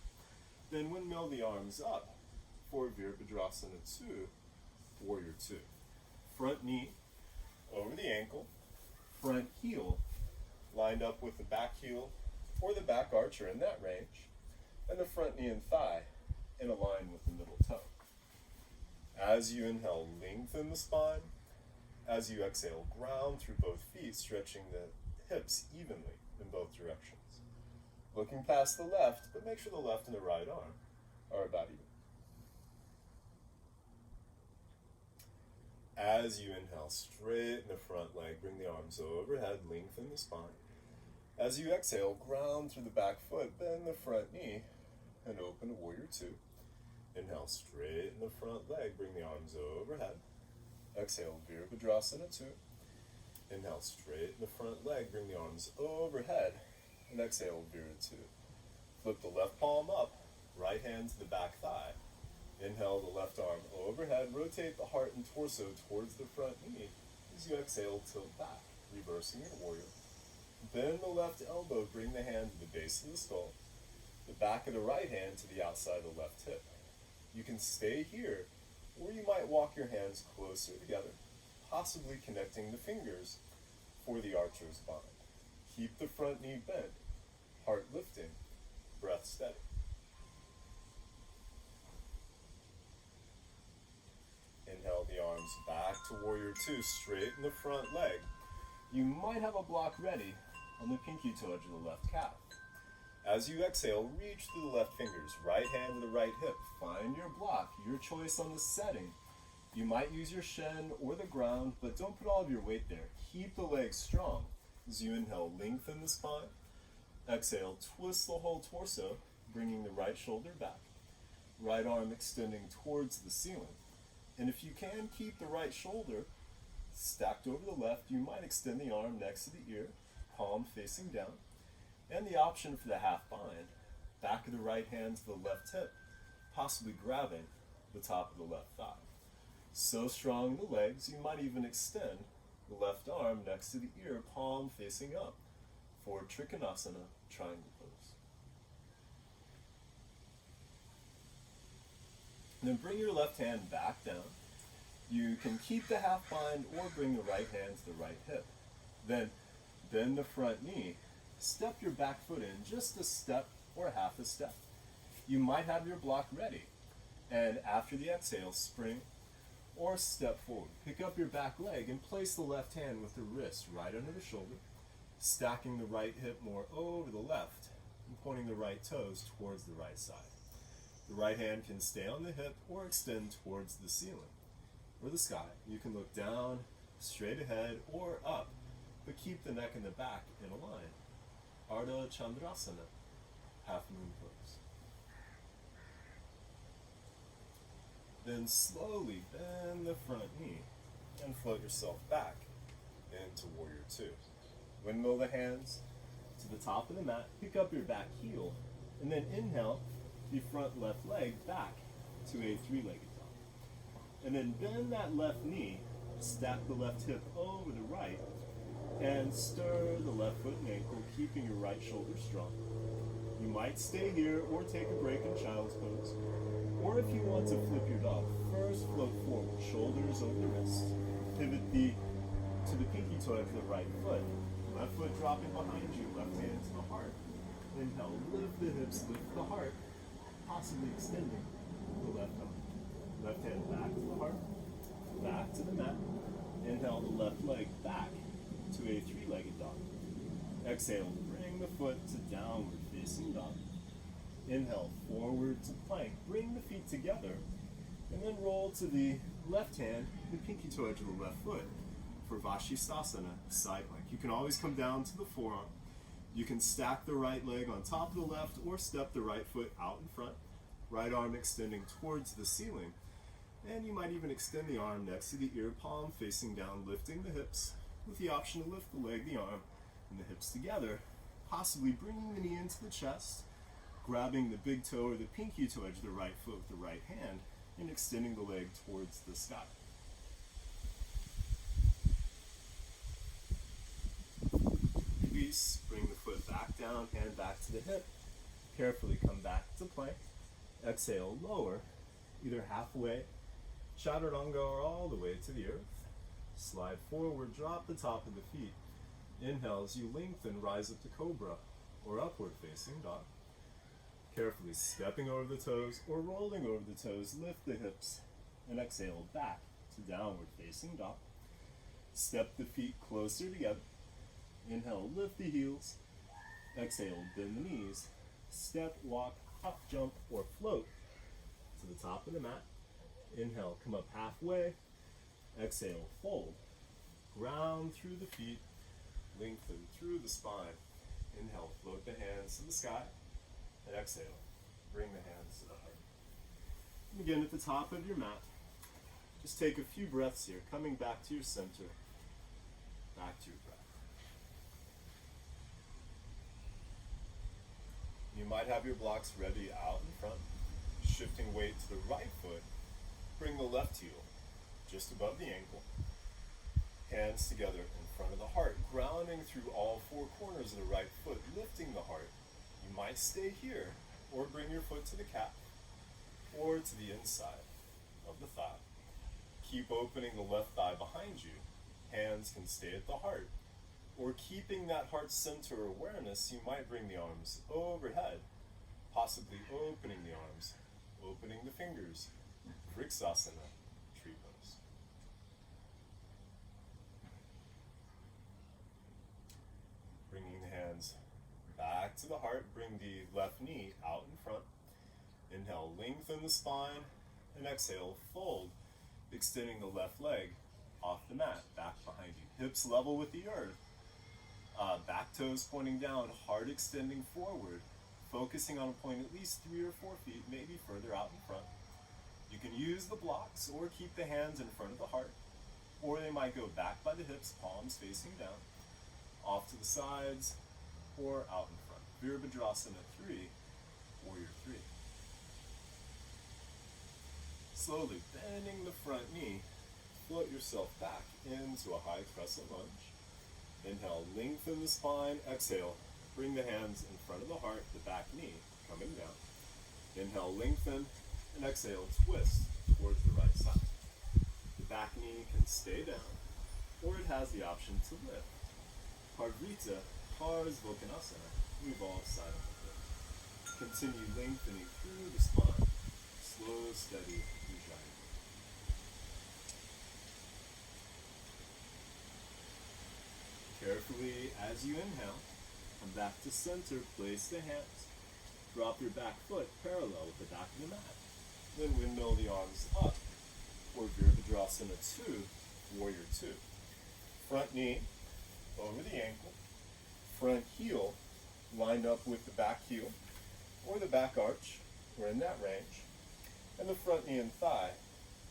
Then windmill the arms up for Virabhadrasana 2, Warrior 2. Front knee over the ankle, front heel lined up with the back heel or the back archer in that range, and the front knee and thigh in a line with the middle toe. As you inhale, lengthen the spine. As you exhale, ground through both feet, stretching the hips evenly in both directions. Looking past the left, but make sure the left and the right arm are about even. As you inhale, straighten the front leg, bring the arms overhead, lengthen the spine. As you exhale, ground through the back foot, bend the front knee, and open to Warrior 2. Inhale, straighten the front leg, bring the arms overhead. Exhale, Virabhadrasana 2. Inhale, straighten the front leg, bring the arms overhead, and exhale, Vira 2. Flip the left palm up, right hand to the back thigh. Inhale the left arm overhead, rotate the heart and torso towards the front knee. As you exhale, tilt back, reversing your warrior. Bend the left elbow, bring the hand to the base of the skull, the back of the right hand to the outside of the left hip. You can stay here, or you might walk your hands closer together, possibly connecting the fingers for the archer's bind. Keep the front knee bent, heart lifting, breath steady. arms back to warrior two, straighten the front leg. You might have a block ready on the pinky toe edge of the left calf. As you exhale, reach through the left fingers, right hand to the right hip. Find your block, your choice on the setting. You might use your shin or the ground, but don't put all of your weight there. Keep the legs strong. As you inhale, lengthen the spine. Exhale, twist the whole torso, bringing the right shoulder back. Right arm extending towards the ceiling. And if you can, keep the right shoulder stacked over the left. You might extend the arm next to the ear, palm facing down. And the option for the half bind, back of the right hand to the left hip, possibly grabbing the top of the left thigh. So strong in the legs, you might even extend the left arm next to the ear, palm facing up, for Trikonasana, triangle pose. And then bring your left hand back down. You can keep the half bind or bring the right hand to the right hip. Then bend the front knee. Step your back foot in just a step or half a step. You might have your block ready. And after the exhale, spring or step forward. Pick up your back leg and place the left hand with the wrist right under the shoulder, stacking the right hip more over the left and pointing the right toes towards the right side. The right hand can stay on the hip or extend towards the ceiling or the sky. You can look down, straight ahead, or up, but keep the neck and the back in a line. Ardha Chandrasana, half moon pose. Then slowly bend the front knee and float yourself back into warrior two. Windmill the hands to the top of the mat, pick up your back heel, and then inhale the front left leg back to a three-legged dog. And then bend that left knee, stack the left hip over the right, and stir the left foot and ankle, keeping your right shoulder strong. You might stay here or take a break in child's pose. Or if you want to flip your dog, first float forward, shoulders over the wrist. Pivot to the pinky toe of the right foot. Left foot dropping behind you, left hand to the heart. Inhale, lift the hips, lift the heart, possibly extending the left arm. Left hand back to the heart, back to the mat. Inhale the left leg back to a three-legged dog. Exhale, bring the foot to downward facing dog. Inhale, forward to plank. Bring the feet together, and then roll to the left hand, the pinky toe edge of the left foot, for Vashisthasana, side plank. You can always come down to the forearm. You can stack the right leg on top of the left, or step the right foot out in front. Right arm extending towards the ceiling. And you might even extend the arm next to the ear, palm facing down, lifting the hips, with the option to lift the leg, the arm, and the hips together, possibly bringing the knee into the chest, grabbing the big toe or the pinky toe edge of the right foot with the right hand, and extending the leg towards the sky. Release, bring the foot back down, hand back to the hip. Carefully come back to plank. Exhale, lower, either halfway, chaturanga, or all the way to the earth. Slide forward, drop the top of the feet. Inhale as you lengthen, rise up to cobra, or upward facing dog. Carefully stepping over the toes or rolling over the toes, lift the hips, and exhale back to downward facing dog. Step the feet closer together. Inhale, lift the heels. Exhale, bend the knees. Step, walk, hop, jump, or float to the top of the mat. Inhale, come up halfway. Exhale, fold. Ground through the feet, lengthen through the spine. Inhale, float the hands to the sky. And exhale, bring the hands to the heart. And again, at the top of your mat, just take a few breaths here, coming back to your center, back to your breath. You might have your blocks ready out in front, shifting weight to the right foot. Bring the left heel just above the ankle. Hands together in front of the heart, grounding through all four corners of the right foot, lifting the heart. You might stay here, or bring your foot to the calf, or to the inside of the thigh. Keep opening the left thigh behind you. Hands can stay at the heart. Or keeping that heart center awareness, you might bring the arms overhead, possibly opening the arms, opening the fingers. Vriksasana, tree pose. to the heart, bring the left knee out in front. Inhale, lengthen the spine, and exhale, fold, extending the left leg off the mat, back behind you. Hips level with the earth. Back toes pointing down, heart extending forward, focusing on a point at least 3 or 4 feet, maybe further out in front. You can use the blocks or keep the hands in front of the heart, or they might go back by the hips, palms facing down, off to the sides, or out in front. Virabhadrasana 3, Warrior 3. Slowly bending the front knee, float yourself back into a high crescent lunge. Inhale, lengthen the spine. Exhale, bring the hands in front of the heart, the back knee coming down. Inhale, lengthen, and exhale, twist towards the right side. The back knee can stay down, or it has the option to lift. Parvrita, Pars Volkanasana, revolve side on the foot. Continue lengthening through the spine. Slow, steady, ujjayi. Carefully, as you inhale, come back to center, place the hands. Drop your back foot parallel with the back of the mat. Then windmill the arms up, or Virabhadrasana 2, Warrior 2. Front knee over the ankle, front heel lined up with the back heel, or the back arch, we're in that range, and the front knee and thigh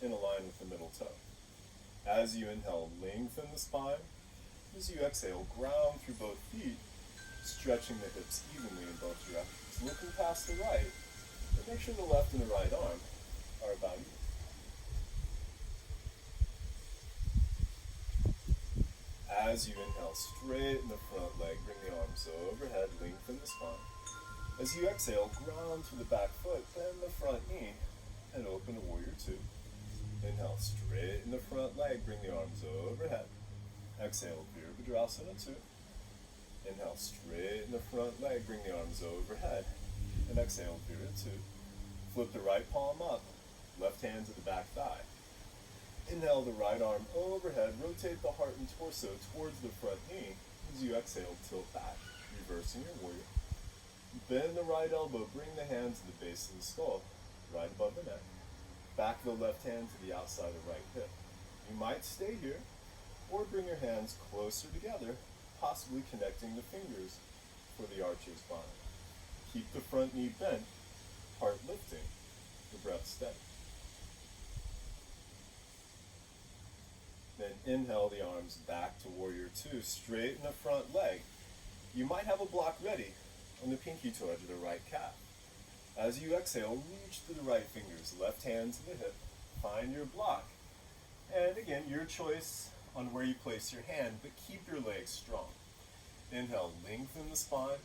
in a line with the middle toe. As you inhale, lengthen the spine. As you exhale, ground through both feet, stretching the hips evenly in both directions. Looking past the right, but make sure the left and the right arm are about even. As you inhale, straighten the front leg, bring the arms overhead, lengthen the spine. As you exhale, ground through the back foot, bend the front knee, and open to Warrior 2. Inhale, straighten the front leg, bring the arms overhead. Exhale, Virabhadrasana 2. Inhale, straighten the front leg, bring the arms overhead. And exhale, Vira 2. Flip the right palm up, left hand to the back thigh. Inhale the right arm overhead, rotate the heart and torso towards the front knee. As you exhale, tilt back, reversing your warrior. Bend the right elbow, bring the hands to the base of the skull, right above the neck. Back the left hand to the outside of the right hip. You might stay here, or bring your hands closer together, possibly connecting the fingers for the archer's bind. Keep the front knee bent, heart lifting, the breath steady. Then inhale the arms back to Warrior 2. Straighten the front leg. You might have a block ready on the pinky toe edge of the right calf. As you exhale, reach to the right fingers, left hand to the hip. Find your block. And again, your choice on where you place your hand, but keep your legs strong. Inhale, lengthen the spine.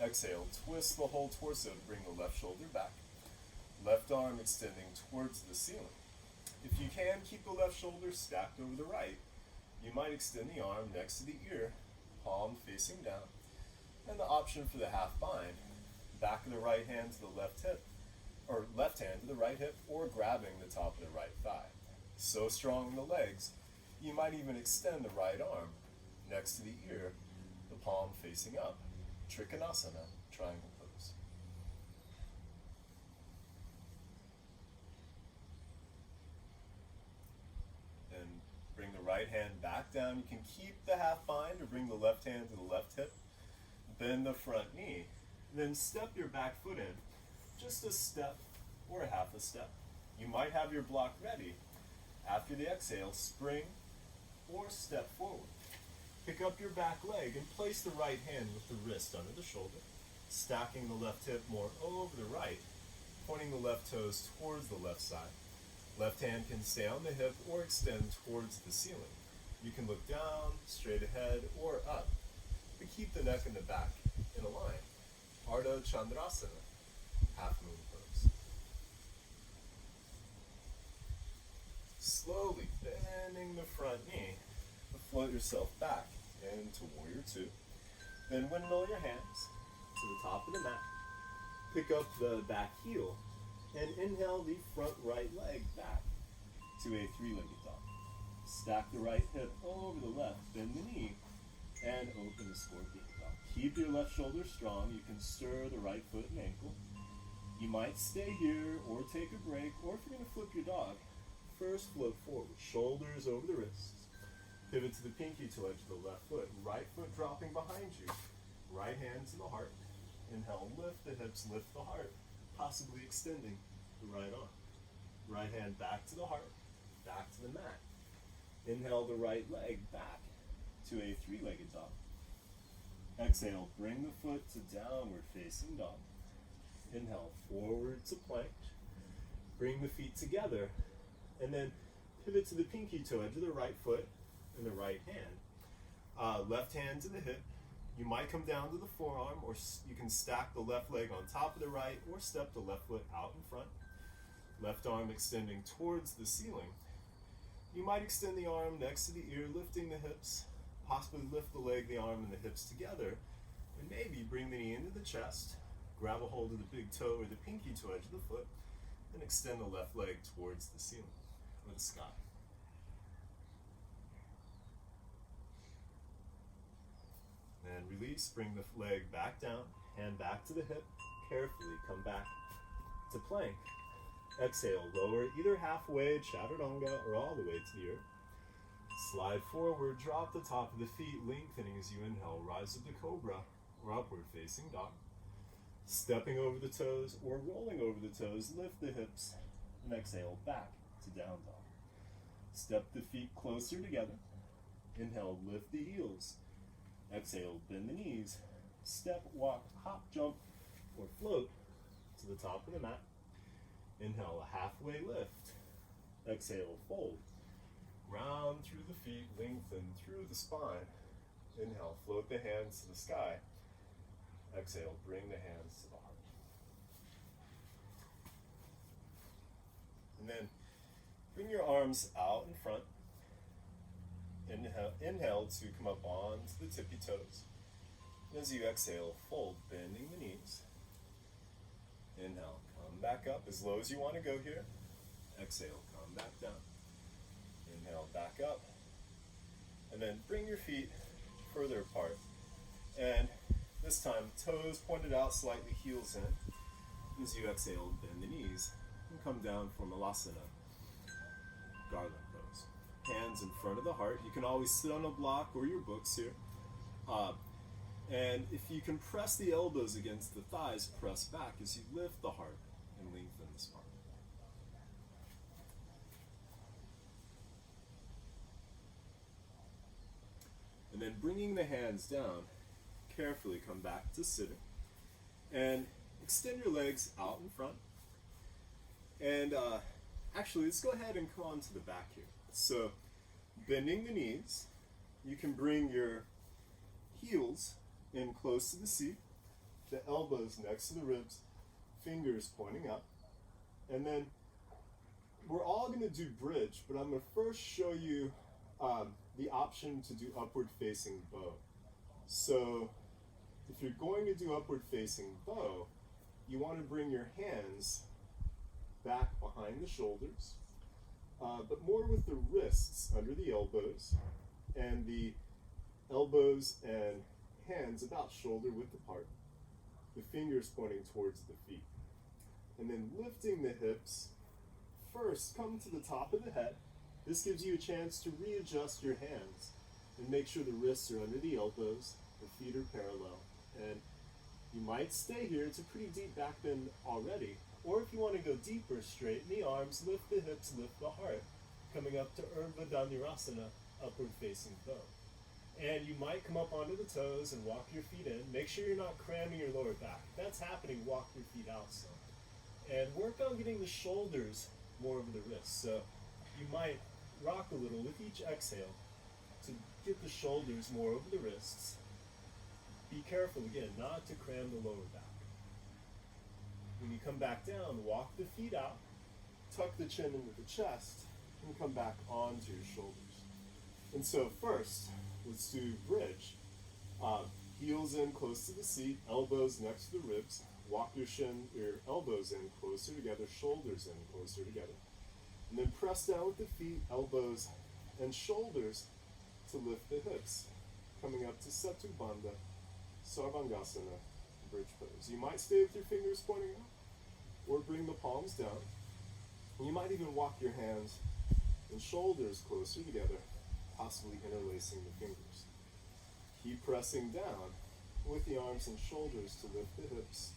Exhale, twist the whole torso to bring the left shoulder back. Left arm extending towards the ceiling. If you can, keep the left shoulder stacked over the right. You might extend the arm next to the ear, palm facing down. And the option for the half bind, back of the right hand to the left hip, or left hand to the right hip, or grabbing the top of the right thigh. So strong in the legs, you might even extend the right arm next to the ear, the palm facing up. Trikonasana, triangle pose. Then bring the right hand back down. You can keep the half bind or bring the left hand to the left hip. Bend the front knee. Then step your back foot in. Just a step or a half a step. You might have your block ready. After the exhale, spring or step forward. Pick up your back leg and place the right hand with the wrist under the shoulder, stacking the left hip more over the right, pointing the left toes towards the left side. Left hand can stay on the hip or extend towards the ceiling. You can look down, straight ahead, or up, but keep the neck and the back in a line. Ardha Chandrasana, half moon pose. Slowly bending the front knee, float yourself back into Warrior 2. Then windmill your hands to the top of the mat. Pick up the back heel and inhale the front right leg back to a three-legged dog. Stack the right hip over the left, bend the knee, and open the scorpion dog. keep your left shoulder strong. You can stir the right foot and ankle. You might stay here or take a break, or if you're going to flip your dog, first float forward, shoulders over the wrists. Pivot to the pinky toe edge of the left foot, right foot dropping behind you. Right hand to the heart. Inhale, lift the hips, lift the heart, possibly extending the right arm. Right hand back to the heart, back to the mat. Inhale the right leg back to a three-legged dog. Exhale, bring the foot to downward facing dog. Inhale, forward to plank. Bring the feet together, and then pivot to the pinky toe edge of the right foot and the right hand. Left hand to the hip. You might come down to the forearm, or you can stack the left leg on top of the right, or step the left foot out in front. Left arm extending towards the ceiling. You might extend the arm next to the ear, lifting the hips, possibly lift the leg, the arm, and the hips together, and maybe bring the knee into the chest, grab a hold of the big toe or the pinky toe edge of the foot, and extend the left leg towards the ceiling or the sky. And release, bring the leg back down, hand back to the hip, carefully come back to plank. Exhale, lower either halfway, chaturanga, or all the way to the earth. Slide forward, drop the top of the feet, lengthening as you inhale, rise up to cobra, or upward facing dog. Stepping over the toes, or rolling over the toes, lift the hips, and exhale, back to down dog. Step the feet closer together. Inhale, lift the heels. Exhale, bend the knees. Step, walk, hop, jump, or float to the top of the mat. Inhale, a halfway lift. Exhale, fold. Round through the feet, lengthen through the spine. Inhale, float the hands to the sky. Exhale, bring the hands to the heart. And then bring your arms out in front. Inhale to come up onto the tippy toes. And as you exhale, fold, bending the knees. Inhale, come back up as low as you want to go here. Exhale, come back down. Inhale, back up. And then bring your feet further apart. And this time, toes pointed out, slightly heels in. As you exhale, bend the knees and come down for Malasana, garland pose. Hands in front of the heart. You can always sit on a block or your books here. And if you can press the elbows against the thighs, press back as you lift the heart and lengthen the spine. And then bringing the hands down, carefully come back to sitting. And extend your legs out in front. And actually, let's go ahead and come on to the back here. So, bending the knees, you can bring your heels in close to the seat, the elbows next to the ribs, fingers pointing up. And then we're all going to do bridge, but I'm going to first show you the option to do upward facing bow. So if you're going to do upward facing bow, you want to bring your hands back behind the shoulders, but more with the wrists under the elbows, and the elbows and hands about shoulder width apart, the fingers pointing towards the feet. And then lifting the hips, first come to the top of the head. This gives you a chance to readjust your hands and make sure the wrists are under the elbows, the feet are parallel. And you might stay here, it's a pretty deep back bend already. Or if you want to go deeper, straighten the arms, lift the hips, lift the heart, coming up to Urdhva Dhanurasana, upward facing bow. And you might come up onto the toes and walk your feet in. Make sure you're not cramming your lower back. If that's happening, walk your feet out some. And work on getting the shoulders more over the wrists. So you might rock a little with each exhale to get the shoulders more over the wrists. Be careful, again, not to cram the lower back. When you come back down, walk the feet out, tuck the chin into the chest, and come back onto your shoulders. And so first, let's do bridge. Heels in close to the seat, elbows next to the ribs. Walk your elbows in closer together, shoulders in closer together. And then press down with the feet, elbows, and shoulders to lift the hips. Coming up to Setu Bandha, Sarvangasana, bridge pose. You might stay with your fingers pointing out, or bring the palms down. And you might even walk your hands and shoulders closer together, possibly interlacing the fingers. Keep pressing down with the arms and shoulders to lift the hips.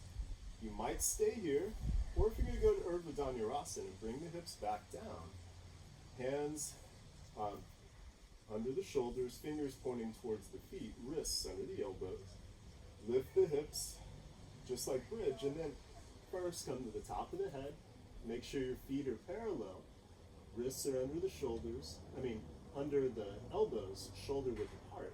You might stay here, or if you're going to go to Urdhva Dhanurasana, bring the hips back down. Hands under the shoulders, fingers pointing towards the feet, wrists under the elbows. Lift the hips, just like bridge, and then first come to the top of the head. Make sure your feet are parallel. Wrists are under the shoulders, under the elbows, shoulder width apart.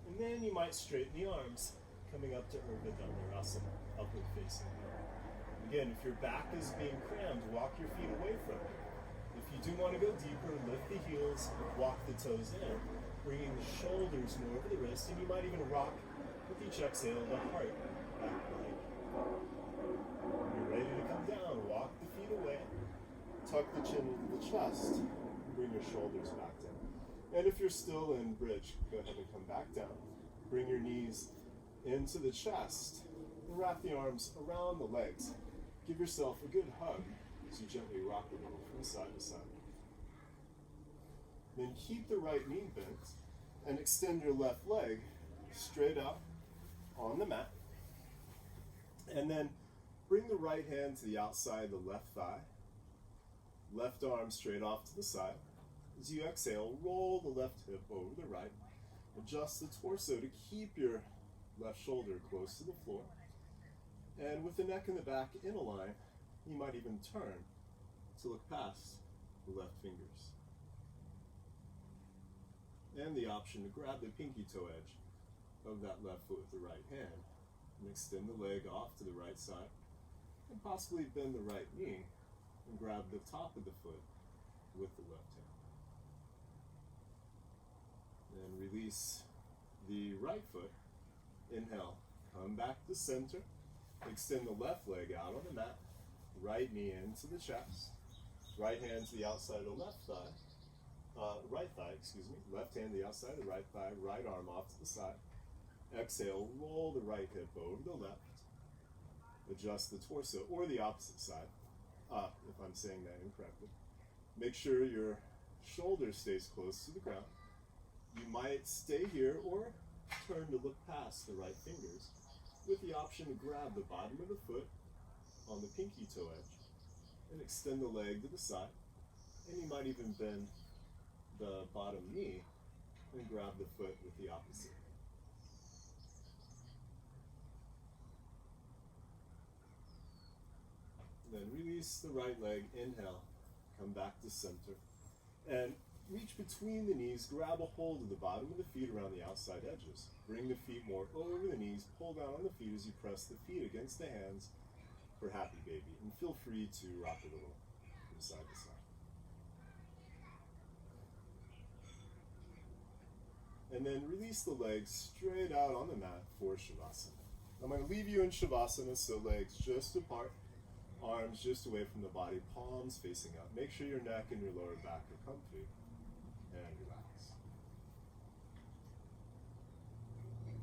And then you might straighten the arms, coming up to Urdhva Dhanurasana, upward facing dog. Again, if your back is being crammed, walk your feet away from it. If you do want to go deeper, lift the heels, walk the toes in, bringing the shoulders more over the wrist, and you might even rock with each exhale the heart back behind you. When you're ready to come down, walk the feet away, tuck the chin into the chest, bring your shoulders back down. And if you're still in bridge, go ahead and come back down. Bring your knees into the chest, and wrap the arms around the legs. Give yourself a good hug as you gently rock a little from side to side. Then keep the right knee bent and extend your left leg straight up on the mat. And then bring the right hand to the outside of the left thigh. Left arm straight off to the side. As you exhale, roll the left hip over the right. Adjust the torso to keep your left shoulder close to the floor. And with the neck and the back in a line, you might even turn to look past the left fingers. And the option to grab the pinky toe edge of that left foot with the right hand and extend the leg off to the right side and possibly bend the right knee and grab the top of the foot with the left hand. And release the right foot. Inhale, come back to center. Extend the left leg out on the mat. Right knee into the chest. Right hand to the outside of the left thigh. Right thigh, Left hand to the outside of the right thigh. Right arm off to the side. Exhale, roll the right hip over the left. Adjust the torso, or the opposite side, if I'm saying that incorrectly. Make sure your shoulder stays close to the ground. You might stay here or turn to look past the right fingers with the option to grab the bottom of the foot on the pinky toe edge and extend the leg to the side. And you might even bend the bottom knee and grab the foot with the opposite. Then release the right leg, inhale, come back to center. And reach between the knees, grab a hold of the bottom of the feet around the outside edges. Bring the feet more over the knees, pull down on the feet as you press the feet against the hands for happy baby. And feel free to rock a little from side to side. And then release the legs straight out on the mat for Shavasana. I'm going to leave you in Shavasana, so legs just apart, arms just away from the body, palms facing up. Make sure your neck and your lower back are comfy.